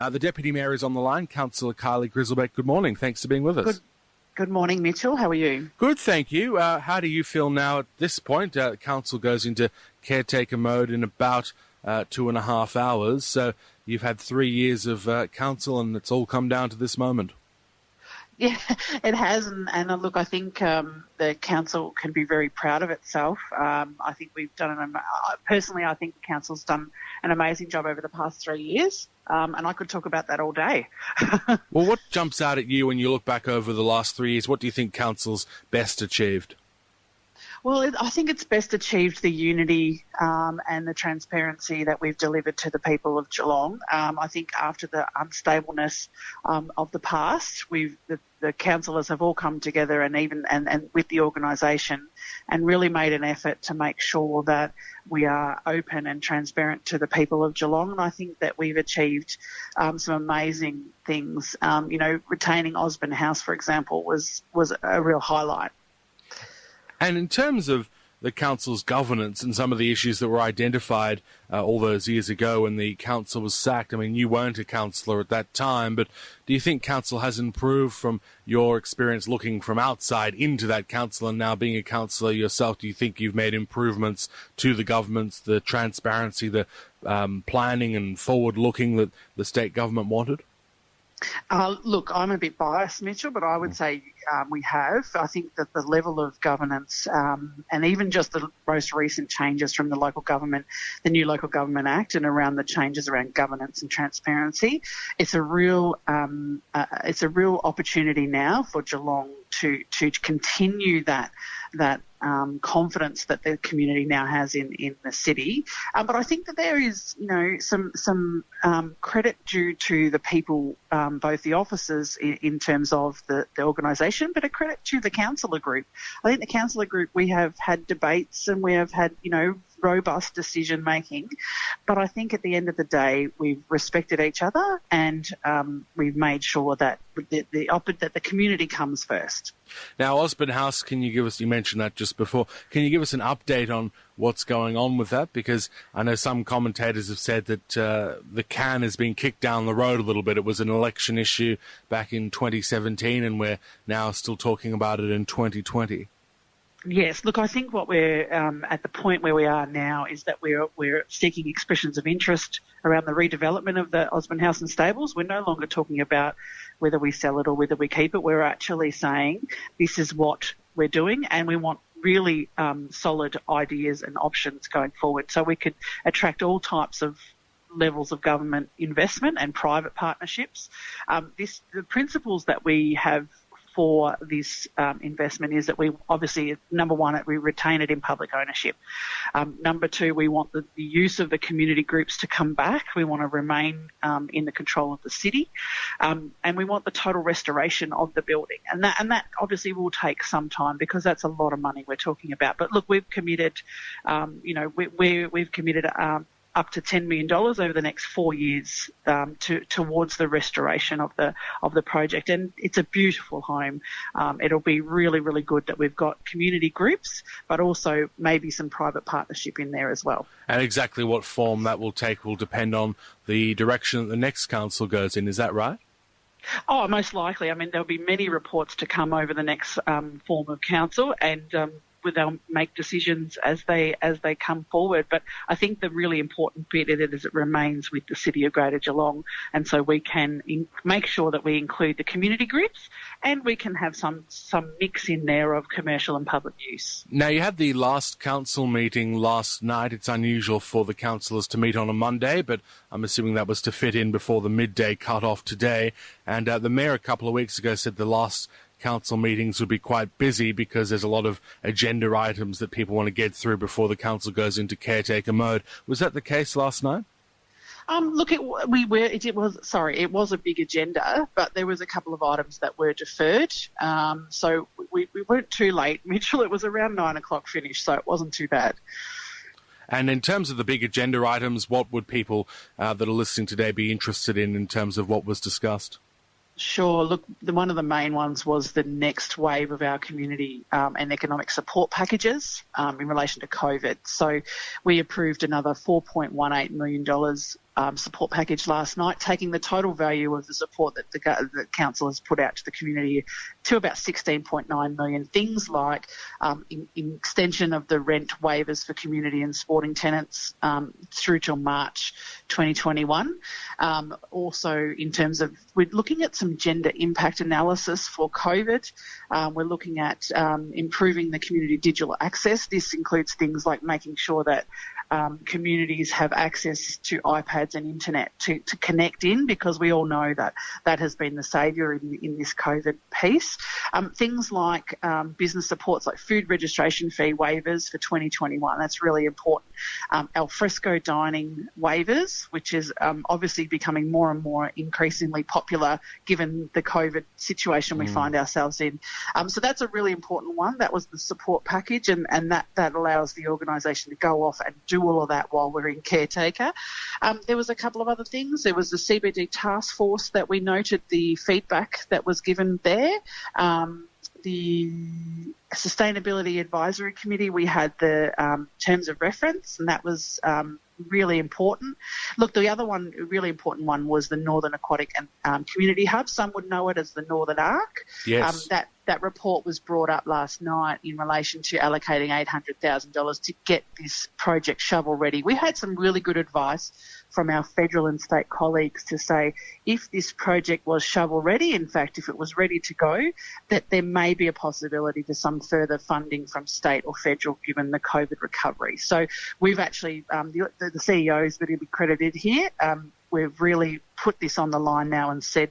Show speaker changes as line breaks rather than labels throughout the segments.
The Deputy Mayor is on the line, Councillor Kylie Grzybek. Good morning. Thanks for being with us.
Good morning, Mitchell. How are you?
Good, thank you. How do you feel now at this point? Council goes into caretaker mode in about 2.5 hours. So you've had 3 years of council and it's all come down to this moment.
Yeah, it has. And look, I think the council can be very proud of itself. I think we've done personally, I think the council's done an amazing job over the past 3 years. And I could talk about that all day.
Well, what jumps out at you when you look back over the last 3 years? What do you think council's best achieved?
Well, I think it's best achieved the unity and the transparency that we've delivered to the people of Geelong. I think after the unstableness of the past, the councillors have all come together and with the organisation and really made an effort to make sure that we are open and transparent to the people of Geelong. And I think that we've achieved some amazing things. Retaining Osborne House, for example, was a real highlight.
And in terms of the council's governance and some of the issues that were identified all those years ago when the council was sacked, I mean, you weren't a councillor at that time, but do you think council has improved from your experience looking from outside into that council and now being a councillor yourself? Do you think you've made improvements to the governments, the transparency, the planning and forward-looking that the state government wanted?
Look, I'm a bit biased, Mitchell, but I would say we have. I think that the level of governance and even just the most recent changes from the the new Local Government Act and around the changes around governance and transparency, it's a real opportunity now for Geelong to continue that confidence that the community now has in the city. But I think that there is, some credit due to the people, both the officers in terms of the organisation, but a credit to the councillor group. I think the councillor group, we have had debates and we have had, robust decision making. But I think at the end of the day, we've respected each other and we've made sure that that the community comes first.
Now, Osborne House, you mentioned that just before, can you give us an update on what's going on with that? Because I know some commentators have said that the can has been kicked down the road a little bit. It was an election issue back in 2017 and we're now still talking about it in 2020.
Yes, look, I think what we're at the point where we are now is that we're seeking expressions of interest around the redevelopment of the Osborne House and Stables. We're no longer talking about whether we sell it or whether we keep it. We're actually saying this is what we're doing and we want really solid ideas and options going forward so we could attract all types of levels of government investment and private partnerships. The principles that we have for this investment is that we obviously, number one, we retain it in public ownership. Number two, we want the use of the community groups to come back. We want to remain in the control of the city, and we want the total restoration of the building. And that obviously will take some time because that's a lot of money we're talking about. But look, we've committed, we've committed up to $10 million over the next 4 years towards the restoration of the project. And it's a beautiful home. It'll be really, really good that we've got community groups, but also maybe some private partnership in there as well.
And exactly what form that will take will depend on the direction that the next council goes in. Is that right?
Oh, most likely. I mean, there'll be many reports to come over the next form of council and they'll make decisions as they come forward. But I think the really important bit of it is it remains with the City of Greater Geelong, and so we can make sure that we include the community groups and we can have some mix in there of commercial and public use.
Now, you had the last council meeting last night. It's unusual for the councillors to meet on a Monday, but I'm assuming that was to fit in before the midday cut-off today. And the Mayor a couple of weeks ago said the last council meetings would be quite busy because there's a lot of agenda items that people want to get through before the council goes into caretaker mode. Was that the case last night?
Look, it was a big agenda, but there was a couple of items that were deferred. So we weren't too late, Mitchell. It was around 9 o'clock finish, so it wasn't too bad.
And in terms of the big agenda items, what would people that are listening today be interested in terms of what was discussed?
Sure. Look, one of the main ones was the next wave of our community and economic support packages in relation to COVID. So we approved another $4.18 million support package last night, taking the total value of the support that the council has put out to the community to about 16.9 million. Things like in extension of the rent waivers for community and sporting tenants through till March 2021. Also, in terms of, we're looking at some gender impact analysis for COVID. We're looking at improving the community digital access. This includes things like making sure that communities have access to iPads and internet to connect in, because we all know that that has been the saviour in this COVID piece. Things like business supports like food registration fee waivers for 2021. That's really important. Alfresco dining waivers, which is obviously becoming more and more increasingly popular given the COVID situation we find ourselves in. So that's a really important one. That was the support package, and that allows the organisation to go off and do all of that while we're in caretaker. There was a couple of other things. There was the CBD task force that we noted the feedback that was given there. The Sustainability Advisory Committee, we had the terms of reference, and that was really important. Look, the other one, a really important one, was the Northern Aquatic and Community Hub. Some would know it as the Northern Arc.
Yes.
That report was brought up last night in relation to allocating $800,000 to get this project shovel ready. We had some really good advice from our federal and state colleagues to say if this project was shovel ready, in fact, if it was ready to go, that there may be a possibility for some further funding from state or federal given the COVID recovery. So we've actually, the CEOs that will be credited here, we've really put this on the line now and said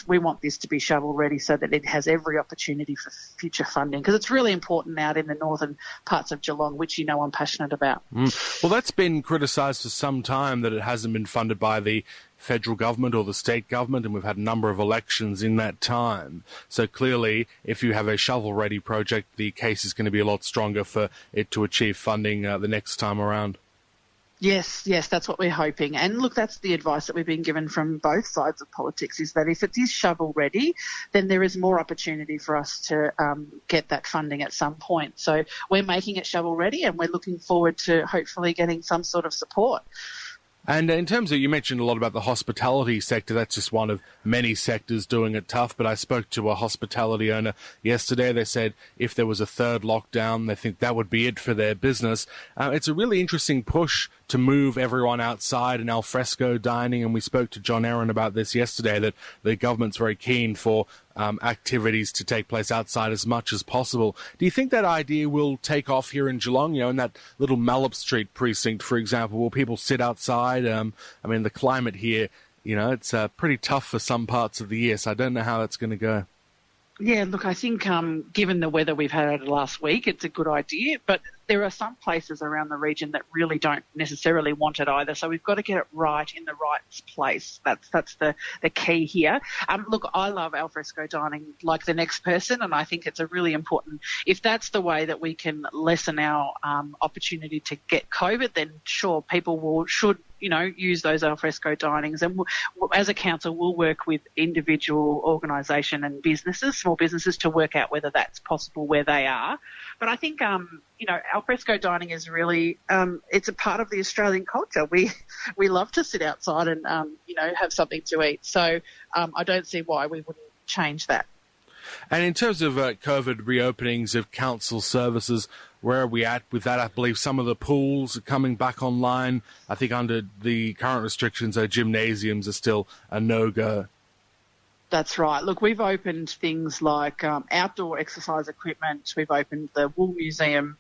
we want this to be shovel ready so that it has every opportunity for future funding, because it's really important out in the northern parts of Geelong, which I'm passionate about.
Well, that's been criticised for some time, that it hasn't been funded by the federal government or the state government, and we've had a number of elections in that time. So clearly, if you have a shovel-ready project, the case is going to be a lot stronger for it to achieve funding the next time around.
Yes, that's what we're hoping. And look, that's the advice that we've been given from both sides of politics, is that if it is shovel ready, then there is more opportunity for us to get that funding at some point. So we're making it shovel ready, and we're looking forward to hopefully getting some sort of support.
And in terms of, you mentioned a lot about the hospitality sector. That's just one of many sectors doing it tough. But I spoke to a hospitality owner yesterday. They said if there was a third lockdown, they think that would be it for their business. It's a really interesting push to move everyone outside and alfresco dining. And we spoke to John Aaron about this yesterday, that the government's very keen for activities to take place outside as much as possible. Do you think that idea will take off here in Geelong? In that little Mallup Street precinct, for example, will people sit outside? The climate here, it's pretty tough for some parts of the year, so I don't know how that's going to go.
Yeah, look, I think given the weather we've had over the last week, it's a good idea, but there are some places around the region that really don't necessarily want it either. So we've got to get it right in the right place. That's the key here. Look, I love alfresco dining like the next person, and I think it's a really important, if that's the way that we can lessen our opportunity to get COVID, then sure, people should use those alfresco dinings. And as a council, we'll work with individual organisation and businesses, small businesses, to work out whether that's possible where they are. But I think, alfresco dining is really, it's a part of the Australian culture. We love to sit outside and, have something to eat. So I don't see why we wouldn't change that.
And in terms of COVID reopenings of council services, where are we at with that? I believe some of the pools are coming back online. I think under the current restrictions, gymnasiums are still a no-go.
That's right. Look, we've opened things like outdoor exercise equipment. We've opened the Wool Museum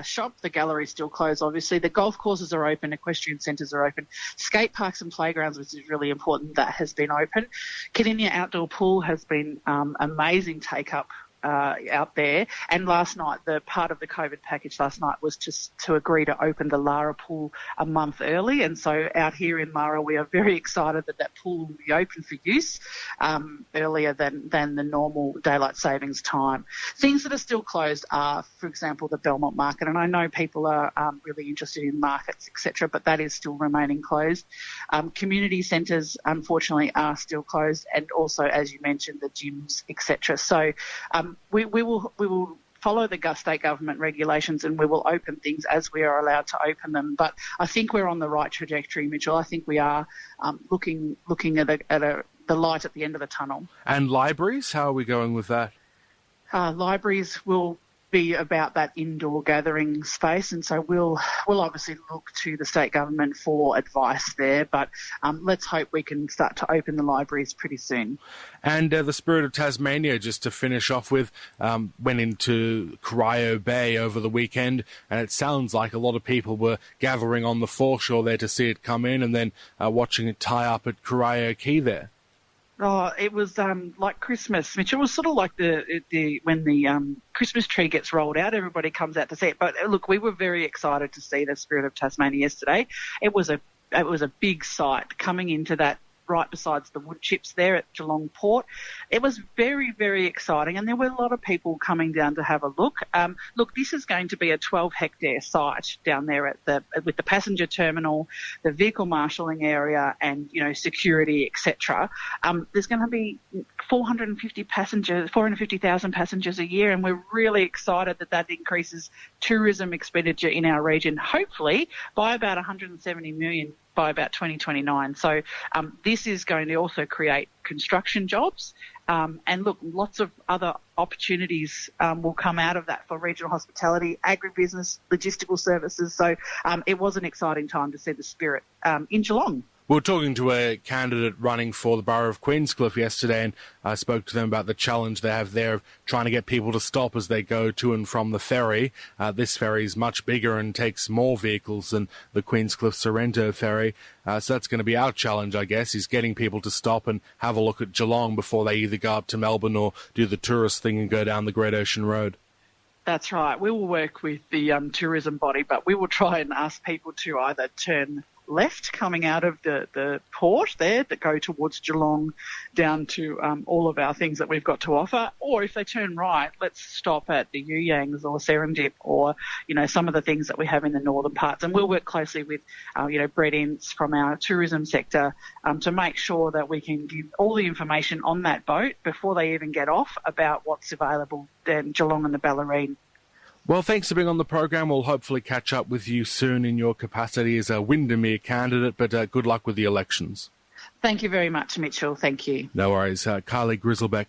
shop. The gallery's still closed, obviously. The golf courses are open. Equestrian centres are open. Skate parks and playgrounds, which is really important, that has been open. Kadinia Outdoor Pool has been amazing take-up out there. And last night, the part of the COVID package last night was to agree to open the Lara pool a month early. And so out here in Lara, we are very excited that pool will be open for use earlier than the normal daylight savings time. Things that are still closed are, for example, the Belmont Market. And I know people are really interested in markets, etc., but that is still remaining closed. Community centres, unfortunately, are still closed, and also, as you mentioned, the gyms, etc. So we will follow the state government regulations, and we will open things as we are allowed to open them. But I think we're on the right trajectory, Mitchell. I think we are looking at the light at the end of the tunnel.
And libraries, how are we going with that?
Libraries will be about that indoor gathering space, and so we'll obviously look to the state government for advice there, but let's hope we can start to open the libraries pretty soon.
And the Spirit of Tasmania, just to finish off with, went into Corio Bay over the weekend, and it sounds like a lot of people were gathering on the foreshore there to see it come in and then watching it tie up at Corio Quay there.
Oh, it was like Christmas, Mitch. It was sort of like when the Christmas tree gets rolled out, everybody comes out to see it. But look, we were very excited to see the Spirit of Tasmania yesterday. It was a big sight coming into that right besides the wood chips there at Geelong Port. It was very, very exciting, and there were a lot of people coming down to have a look. Look, this is going to be a 12-hectare site down there with the passenger terminal, the vehicle marshalling area, and security, etc. There's going to be 450,000 passengers a year, and we're really excited that increases tourism expenditure in our region, hopefully by about 170 million by about 2029. So this is going to also create construction jobs. And look, lots of other opportunities will come out of that for regional hospitality, agribusiness, logistical services. So it was an exciting time to see the Spirit in Geelong.
We were talking to a candidate running for the borough of Queenscliff yesterday, and I spoke to them about the challenge they have there of trying to get people to stop as they go to and from the ferry. This ferry is much bigger and takes more vehicles than the Queenscliff Sorrento ferry. So that's going to be our challenge, I guess, is getting people to stop and have a look at Geelong before they either go up to Melbourne or do the tourist thing and go down the Great Ocean Road.
That's right. We will work with the tourism body, but we will try and ask people to either turn left coming out of the port there that go towards Geelong down to all of our things that we've got to offer, or if they turn right, let's stop at the Yuyangs or Serendip or some of the things that we have in the northern parts, and we'll work closely with Brett Ince from our tourism sector to make sure that we can give all the information on that boat before they even get off about what's available in Geelong and the Bellarine.
Well, thanks for being on the program. We'll hopefully catch up with you soon in your capacity as a Windermere candidate, but good luck with the elections.
Thank you very much, Mitchell. Thank you.
No worries. Kylie Grzybek.